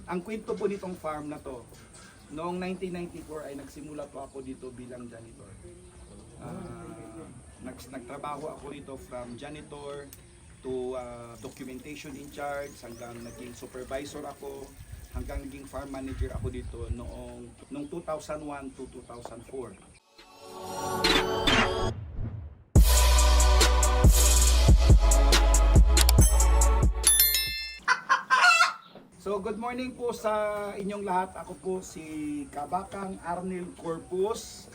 Ang kwento po nitong farm na to, noong 1994 ay nagsimula po ako dito bilang janitor. Nagtrabaho ako dito from janitor to documentation in charge, hanggang naging supervisor ako, hanggang naging farm manager ako dito noong 2001 to 2004. So good morning po sa inyong lahat. Ako po si Kabakang Arnel Corpus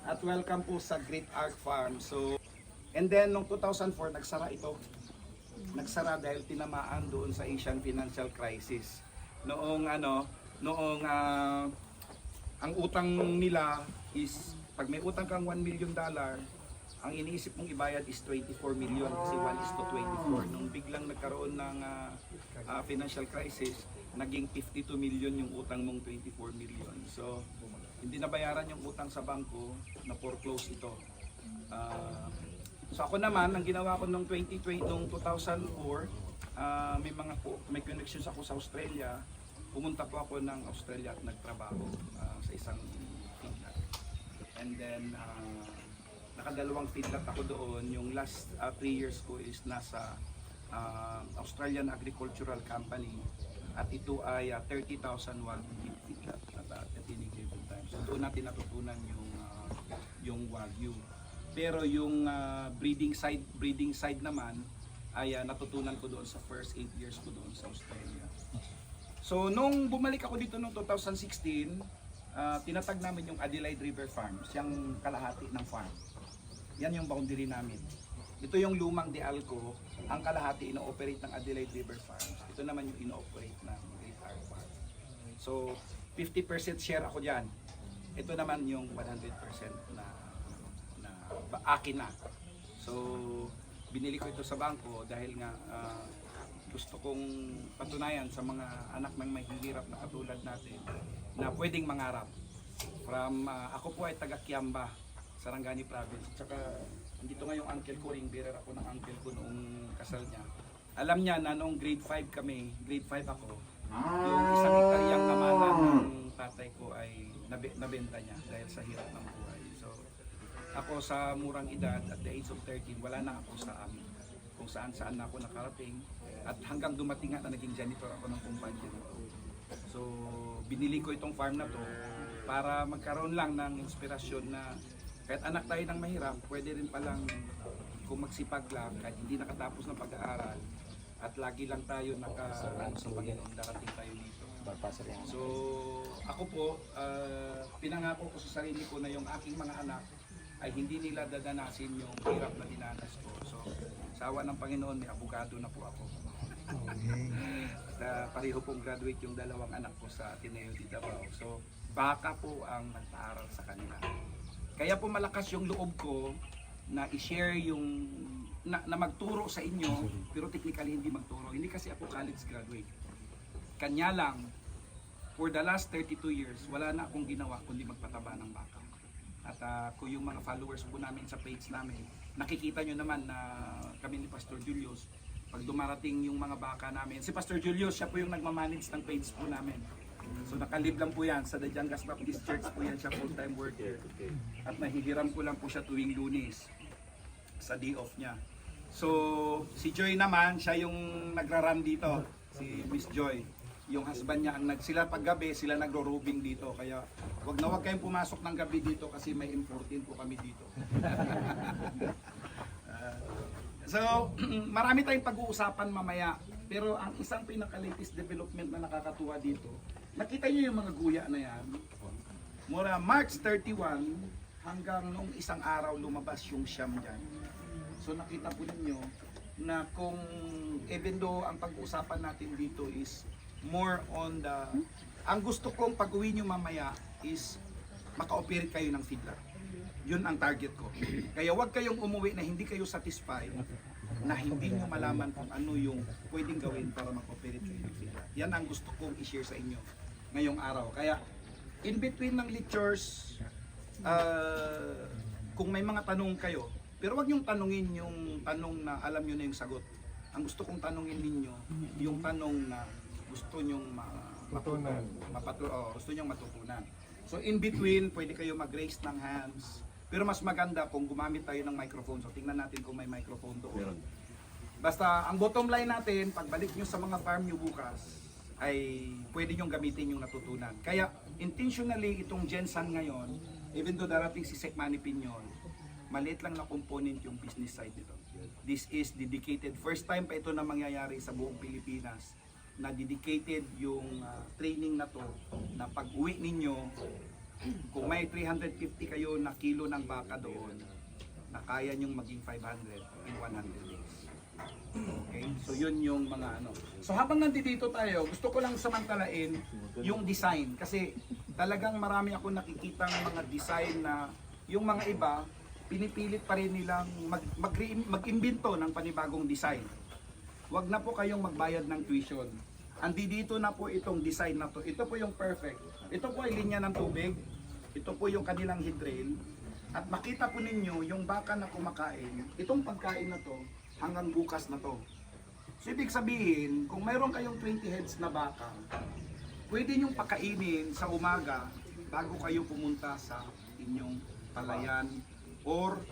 at welcome po sa Great Ark Farm. So, and then noong 2004 nagsara ito. Nagsara dahil tinamaan doon sa Asian financial crisis. Noong ang utang nila is pag may utang kang $1 million, ang iniisip mong ibayad is 24 million kasi 1:24. Nung biglang nagkaroon ng financial crisis, naging 52 million yung utang mong 24 million. So, hindi nabayaran yung utang sa bangko, na foreclose ito. So ako naman, ang ginawa ko nung 2004, may connections ako sa Australia. Pumunta po ako ng Australia at nagtrabaho sa isang feedlot. And then, nakadalawang feedlot ako doon. Yung last 3 years ko is nasa Australian Agricultural Company. At ito ay 30,000 Wagyu feedlot at any given time. So doon natin natutunan yung Wagyu. Pero yung breeding side naman ay natutunan ko doon sa first 8 years ko doon sa Australia. So nung bumalik ako dito noong 2016, tinatag namin yung Adelaide River Farm, siyang kalahati ng farm. Yan yung boundary namin. Ito yung lumang De Alco, ang kalahati ino-operate ng Adelaide River Farms. Ito naman yung ino-operate ng Great Ark Farm. So 50% share ako diyan. Ito naman yung 100% na akin na. So binili ko ito sa bangko dahil nga gusto kong patunayan sa mga anak ng mahihirap na katulad natin na pwedeng mangarap. Ako po ay taga Kiamba, Sarangani Province. Tsaka dito nga yung uncle ko, ring bearer ako ng uncle ko noong kasal niya. Alam niya na noong grade 5 kami, grade 5 ako, yung isang hektaryang amanan ng tatay ko ay nabenta niya dahil sa hirap ng buhay. So ako sa murang edad, at the age of 13, wala na ako sa amin. Kung saan na ako nakarating. At hanggang dumating nga na naging janitor ako ng kumpanya nito. So binili ko itong farm na to para magkaroon lang ng inspirasyon na kahit anak tayo ng mahirap, pwede rin palang kung magsipag lang, kahit hindi nakatapos ng pag-aaral, at lagi lang tayo nakaano sa Panginoon, darating tayo dito. So ako po, pinangako ko sa sarili ko na yung aking mga anak ay hindi nila dadanasin yung hirap na dinanas ko. So sa awa ng Panginoon, may abogado na po ako. At pareho pong graduate yung dalawang anak ko sa Ateneo de Davao. So baka po ang nagpaaral sa kanila. Kaya po malakas yung loob ko na i-share yung na magturo sa inyo, pero technically hindi magturo. Hindi kasi ako college graduate. Kanya lang, for the last 32 years, wala na akong ginawa kundi magpataba ng baka. At kung yung mga followers po namin sa page namin, nakikita nyo naman na kami ni Pastor Julius, pag dumarating yung mga baka namin, si Pastor Julius, siya po yung nagmamanage ng page po namin. So nakalib lang po yan sa Dajangas Baptist Church po yan siya, full-time worker. At nahihiram ko lang po siya tuwing Lunes sa day off niya. So si Joy naman, siya yung nagra-run dito, si Miss Joy. Yung husband niya, sila paggabi, sila nagro-rubing dito. Kaya wag na wag kayong pumasok ng gabi dito kasi may M14 po kami dito. So marami tayong pag-uusapan mamaya. Pero ang isang pinaka-latest development na nakakatuwa dito, nakita niyo yung mga guya na yan. Mula March 31 hanggang noong isang araw lumabas yung siyam dyan. So nakita po ninyo na kung even though ang pag-uusapan natin dito is more on the... Ang gusto kong pag-uwi nyo mamaya is maka-operate kayo ng feedlot. Yun ang target ko. Kaya wag kayong umuwi na hindi kayo satisfied, na hindi nyo malaman kung ano yung pwedeng gawin para mag-operate kayo ng feedlot. Yan ang gusto kong i-share sa inyo ngayong araw. Kaya in between ng lectures, kung may mga tanong kayo, pero wag nyong tanungin yung tanong na alam nyo na yung sagot. Ang gusto kong tanungin ninyo, yung tanong na gusto nyong gusto niyong matutunan. So in between, pwede kayo mag-raise ng hands. Pero mas maganda kung gumamit tayo ng microphone. So tingnan natin kung may microphone doon. Basta ang bottom line natin, pagbalik nyo sa mga farm nyo bukas, ay pwede nyong gamitin yung natutunan. Kaya intentionally itong Gensan ngayon, even though darating si Sec Manny Piñon, maliit lang na component yung business side nito. This is dedicated, first time pa ito na mangyayari sa buong Pilipinas, na dedicated yung training na to, na pag uwi ninyo, kung may 350 kayo na kilo ng baka doon, na kaya nyong maging 500 in 100 days. Okay? So yun yung mga ano. So habang nandito tayo, gusto ko lang samantalain yung design. Kasi talagang marami ako nakikita ng mga design na yung mga iba, pinipilit pa rin nilang mag-imbento ng panibagong design. Huwag na po kayong magbayad ng tuition. Andi dito na po itong design na to. Ito po yung perfect. Ito po ay linya ng tubig. Ito po yung kanilang hidrail. At makita po ninyo yung baka na kumakain. Itong pagkain na to hanggang bukas na to. So ibig sabihin, kung mayroon kayong 20 heads na baka, pwede nyong pakainin sa umaga bago kayo pumunta sa inyong palayan or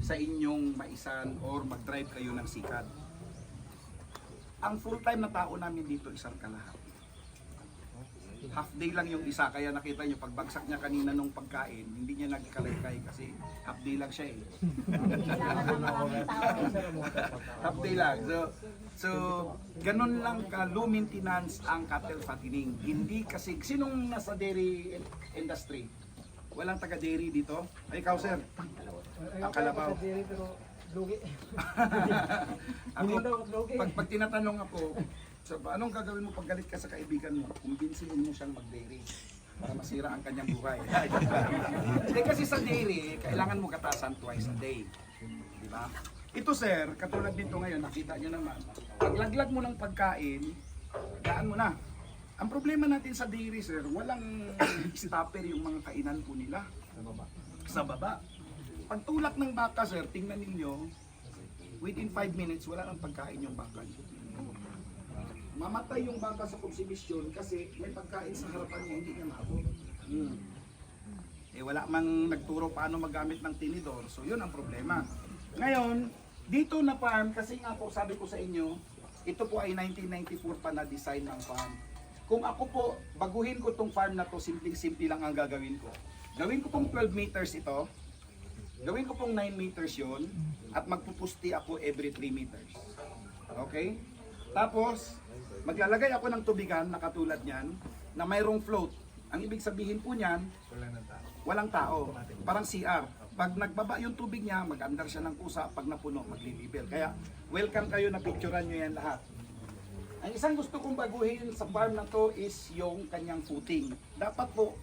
sa inyong maisan or mag-drive kayo ng sikad. Ang full-time na tao namin dito, isang kalahati. Half day lang yung isa, kaya nakita nyo, pagbagsak niya kanina nung pagkain, hindi niya nagkalaykay kasi half day lang siya eh. Half day lang. So ganun lang ka low maintenance ang cattle fattening. Hindi kasi, sinong nasa dairy industry? Walang taga-dairy dito? Ay, ikaw sir? Ang kalabaw. Lugi. Ako, pag tinatanong ako, so, anong gagawin mo pag galit ka sa kaibigan mo? Kumbinsihin mo siyang mag-dairy para masira ang kanyang buhay. Hindi kasi sa dairy, kailangan mo katasan twice a day. Di ba? Ito sir, katulad dito ngayon, nakita nyo naman, paglaglag mo ng pagkain, daan mo na. Ang problema natin sa dairy sir, walang stopper yung mga kainan po nila. Sa baba. Pag tulak ng baka sir, tingnan ninyo, within 5 minutes, wala nang pagkain yung baka. Mamatay yung baka sa konsumisyon kasi may pagkain sa harapan niya, hindi niya maabot. Eh wala mang nagturo paano magamit ng tinidor, so yun ang problema. Ngayon, dito na farm, kasi nga po sabi ko sa inyo, ito po ay 1994 pa na design ng farm. Kung ako po, baguhin ko tong farm na to, simpleng-simple lang ang gagawin ko. Gawin ko pong 12 meters ito, gawin ko pong 9 meters yon at magpupusti ako every 3 meters. Okay? Tapos, maglalagay ako ng tubigan na katulad niyan na mayroong float. Ang ibig sabihin po niyan, walang tao. Parang CR. Pag nagbaba yung tubig niya, mag-andar siya ng kusa. Pag napuno, magli-level. Kaya, welcome kayo na picturean nyo yan lahat. Ang isang gusto kong baguhin sa farm na to is yung kanyang footing. Dapat po,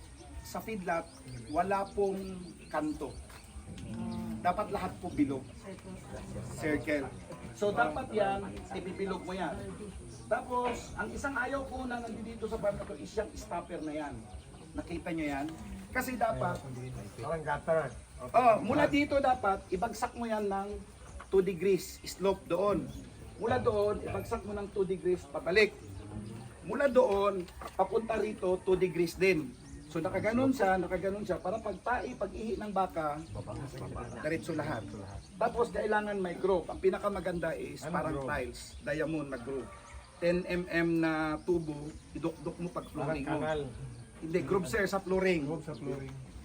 sa feedlot, wala pong kanto. Dapat lahat po bilog. Circle. So dapat yan, ipibilog mo yan. Tapos, ang isang ayaw ko na nandito sa farm na to is yung stopper na yan. Nakita nyo yan? Kasi dapat, mula dito dapat, ibagsak mo yan ng 2 degrees slope doon. Mula doon, ibagsak mo ng 2 degrees pabalik. Mula doon, papunta rito, 2 degrees din. So nakaganon siya para pag-ihi ng baka, diretso lahat. Tapos kailangan may groove. Ang pinakamaganda is parang tiles, diamond na groove. 10 mm na tubo, idukdok mo pag flooring mo. Hindi, groove sir sa flooring.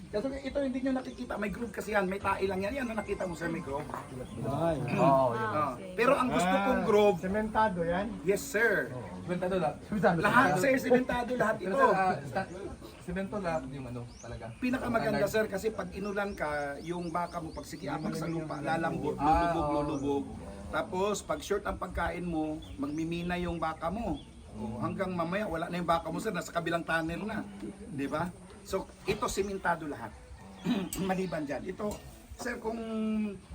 Kasi ito hindi nyo nakikita, may groove kasi yan, may tae lang yan. Yan na nakita mo sir, may groove. Pero ang gusto kong groove, Sementado yan? yes sir. Sementado lahat. Lahat sir, sementado lahat Pero ito. sir, semento lahat yung ano talaga. Pinakamaganda sir kasi pag inulan ka, yung baka mo pag sikiapag sa lupa, lalambot, lulubog. Tapos pag short ang pagkain mo, magmimina yung baka mo. Hanggang mamaya wala na yung baka mo sir, nasa kabilang tunnel na. Di ba? So ito simentado lahat. Maliban dyan. Ito, sir kung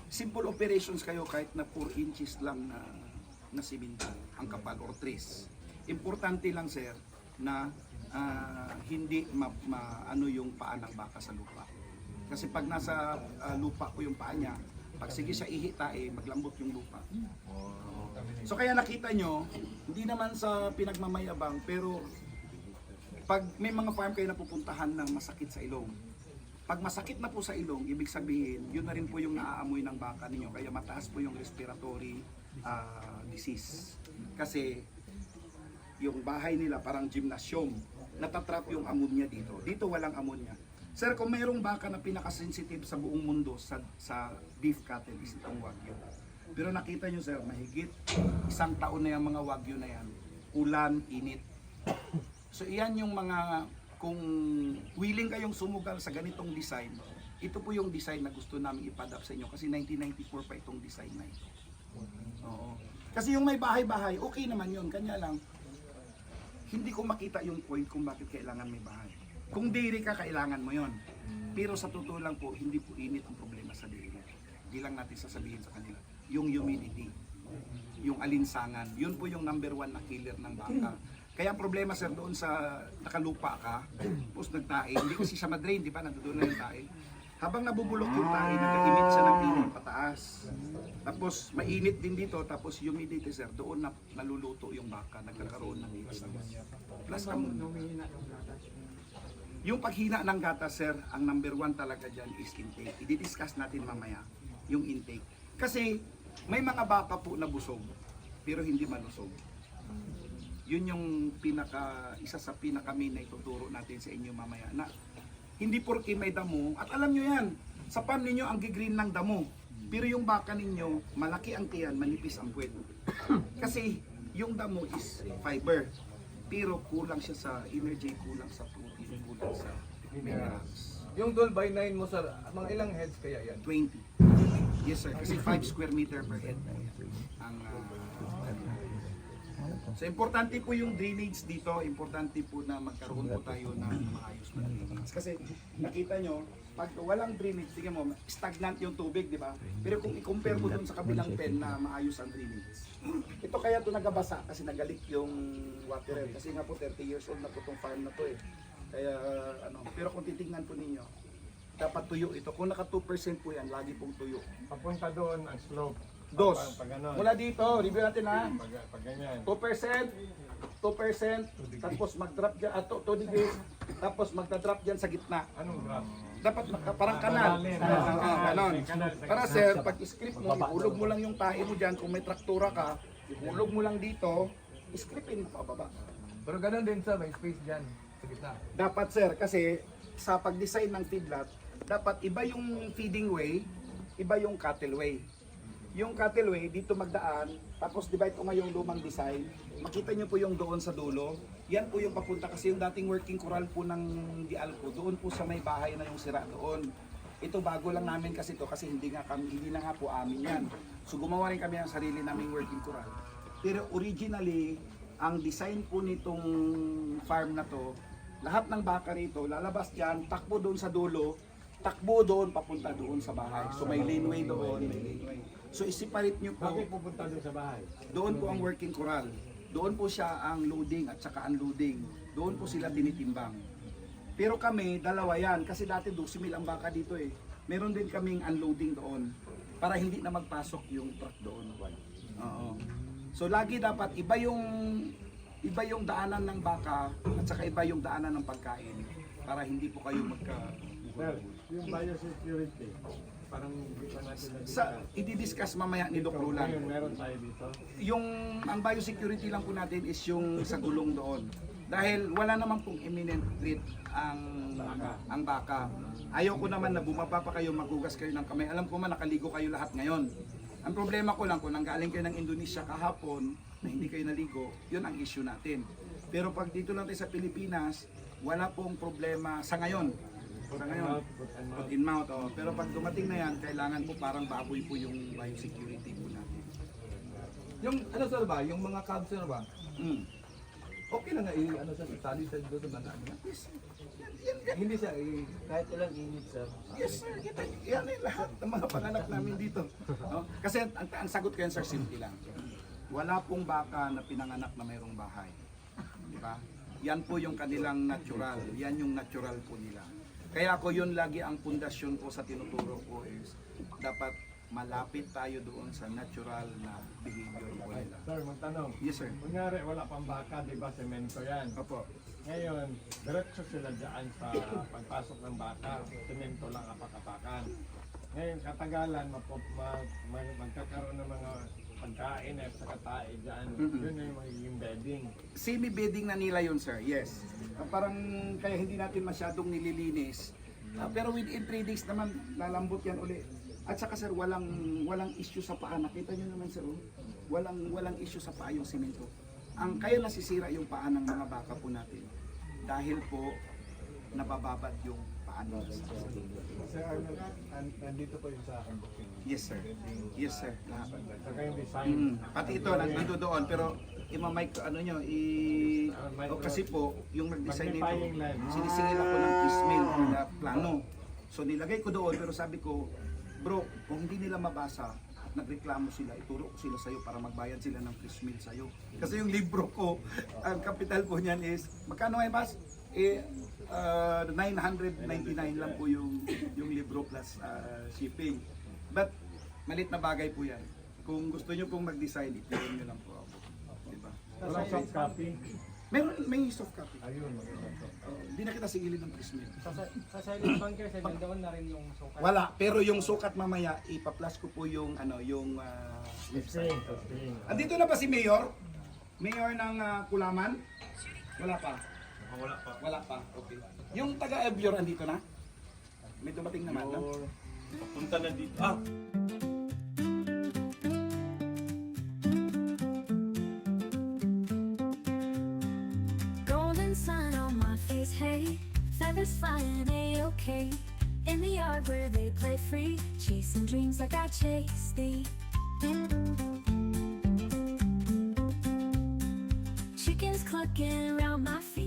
simple operations kayo kahit na 4 inches lang na siminto ang kapal or trace. Importante lang sir na hindi ano yung paa ng baka sa lupa. Kasi pag nasa lupa ko yung paa niya, pag sige siya ihitae, maglambot yung lupa. So kaya nakita nyo, hindi naman sa pinagmamayabang, pero Pag may mga farm kayo napupuntahan ng masakit sa ilong, pag masakit na po sa ilong, ibig sabihin, yun na rin po yung naaamoy ng baka ninyo. Kaya mataas po yung respiratory disease. Kasi yung bahay nila parang gymnasium. Natatrap yung ammonia dito. Dito walang ammonia. Sir, kung mayroong baka na pinaka-sensitive sa buong mundo sa beef cattle is itong Wagyu. Pero nakita nyo sir, mahigit 1 taon na yung mga Wagyu na yan. Ulan, init. So iyan yung mga, kung willing kayong sumugal sa ganitong design, ito po yung design na gusto namin ipadap sa inyo kasi 1994 pa itong design na ito. Oo. Kasi yung may bahay-bahay, okay naman yun. Kanya lang, hindi ko makita yung point kung bakit kailangan may bahay. Kung dairy ka, kailangan mo yon. Pero sa totoo lang po, hindi po init ang problema sa dairy. Hindi lang natin sasabihin sa kanila. Yung humidity, yung alinsangan, yun po yung number 1 na killer ng baka. Kaya ang problema sir, doon sa nakalupa ka, tapos nagtae, hindi kasi siya madrain, di ba? Nandoon na yung tae. Habang nabubulok yung tae, nag-emit siya ng init pataas. Tapos mainit din dito, tapos humidity sir, doon na naluluto yung baka, nagkakaroon ng iwas. Plus yung paghina ng gatas sir, ang number 1 talaga dyan is intake. I-discuss natin mamaya yung intake. Kasi may mga baka po na busog, pero hindi malusog. Yun yung isa sa pinaka main na ituturo natin sa inyo mamaya na hindi porke may damo, at alam nyo yan, sa farm ninyo ang gigreen ng damo, pero yung baka ninyo, malaki ang tiyan, manipis ang puwet. Kasi yung damo is fiber, pero kulang siya sa energy, kulang sa protein, kulang sa minerals. Yung 12 by 9 mo sir, mga ilang heads kaya yan? 20. Yes sir, kasi 5 square meter per head ang so importante po yung drainage dito, importante po na magkaroon po tayo ng maayos na drainage. Kasi nakita nyo, pag walang drainage, tingnan mo, stagnant yung tubig, di ba? Pero kung i-compare mo dun sa kabilang pen na maayos ang drainage, ito kaya ito nagabasa kasi nagalik yung water. Kasi nga po 30 years old na po itong farm na to eh. Kaya pero kung titingnan po ninyo, dapat tuyo ito. Kung naka 2% po yan, lagi pong tuyo. Papunta doon ang slope. Dos. Pag ganon. Mula dito, review natin ha. Pag ganyan. 2%, tapos mag-drop dyan, 2 degrees, tapos magda-drop dyan sa gitna. Anong graph? Dapat parang kanal. Ganon. Kanal. Para sir, pag script mo, ihulog mo lang yung tae mo dyan, kung may traktura ka, ihulog mo lang dito, scriptin mo pababa. Pero ganun din sir, may space dyan sa gitna. Dapat sir, kasi sa pag-design ng feedlot, dapat iba yung feeding way, iba yung cattle way. Yung cattle way, dito magdaan, tapos divide ko ngayong lumang design. Makita nyo po yung doon sa dulo. Yan po yung papunta kasi yung dating working corral po ng Dialco, doon po sa may bahay na yung sira doon. Ito bago lang namin kasi to kasi hindi na nga po amin yan. So gumawa rin kami ng sarili naming working corral. Pero originally, ang design po nitong farm na to, lahat ng baka rito, lalabas dyan, takbo doon sa dulo, takbo doon, papunta doon sa bahay. So may laneway doon, may laneway. So i-separate nyo po, Bakit pupunta doon sa bahay? doon po ang working corral. Doon po siya ang loading at saka unloading. Doon po sila tinitimbang. Pero kami, dalawa yan. Kasi dati 12,000 ang baka dito eh. Meron din kaming unloading doon. Para hindi na magpasok yung truck doon. Oo. So lagi dapat iba yung daanan ng baka at saka iba yung daanan ng pagkain. Para hindi po kayo Sir, yung biosecurity, parang hindi pa natin i-discuss mamaya ni Doc Roland. Ngayon, meron tayo dito. Ang biosecurity lang po natin is yung sa gulong doon. Dahil wala naman pong imminent threat ang baka. Ayaw ko naman na bumaba pa kayo, maghugas kayo ng kamay. Alam ko man nakaligo kayo lahat ngayon. Ang problema ko lang kung nanggaling kayo ng Indonesia kahapon na hindi kayo naligo, yun ang issue natin. Pero pag dito lang tayo sa Pilipinas, wala pong problema sa ngayon. Sa ngayon, put in mouth. Oh. Pero pag dumating na yan, kailangan po parang baboy po yung biosecurity po natin. Yung ano sir ba, yung mga cabs sir ba, Mm. okay lang nga sa tali sa doon sa banaan niya. Yes, Hindi siya Kahit ilang init sir. yes sir, yan eh, lahat ng mga panganak namin dito. No? Kasi ang sagot ko yan sir, simple lang. Wala pong baka na pinanganak na mayroong bahay. Di ba? Yan po yung kanilang natural. Yan yung natural po nila. Kaya ako yun lagi ang pundasyon ko sa tinuturo ko is dapat malapit tayo doon sa natural na behavior po nila. Sir, magtanong. Yes sir. Kunyari, wala pang baka, di ba, semento yan. Opo. Ngayon, diretso sila dyan sa pagpasok ng baka, semento lang apak-apakan. Ngayon, katagalan, magkakaroon ng mga pagkain at saka tae dyan. Yun na yung magiging bedding. Semi-bedding na nila yun, sir. Yes. Parang kaya hindi natin masyadong nililinis. Pero within 3 days naman, lalambot yan uli. At saka sir, walang issue sa paa. Nakita nyo naman sir, oh. Walang issue sa paa yung simento. Ang kaya nasisira yung paa ng mga baka po natin dahil po nabababad yung paa nila. Sir Arnold, nandito po yung sa akin booking. Yes sir. Yes sir. Lahat. Saka yung design. Pati ito, nandito doon, pero imamike ano nyo, kasi po, yung nag-design nito, Magnifying lens. sinisingil ako ng piecemeal na plano. So nilagay ko doon, pero sabi ko, bro, kung hindi nila mabasa, at nagreklamo sila, ituro ko sila sa'yo para magbayad sila ng piecemeal sa'yo. Kasi yung libro ko, ang capital po niyan is, magkano ngayon, Bas? 999 lang po yung libro plus shipping. But malit na bagay po yan. Kung gusto nyo pong mag-design, ipilin nyo lang po ako. Diba? Walang soft copy. May soft copy. Ayun, maganda. Hindi na kita sigilid ng piecemeal. Sa silent bunker, sir, nandoon na rin yung sukat. Wala, pero yung sukat mamaya, ipa-plus ko po yung website. Testing. Andito na ba si Mayor? Mayor ng Kulaman? Wala pa. Wala pa, okay. Yung taga Evior andito na? May dumating naman, no? Punta na dito. Golden sun on my face, hey, feathers flying A-okay. In the yard where they play free, chasing dreams like I chase thee. Chickens clucking around my feet.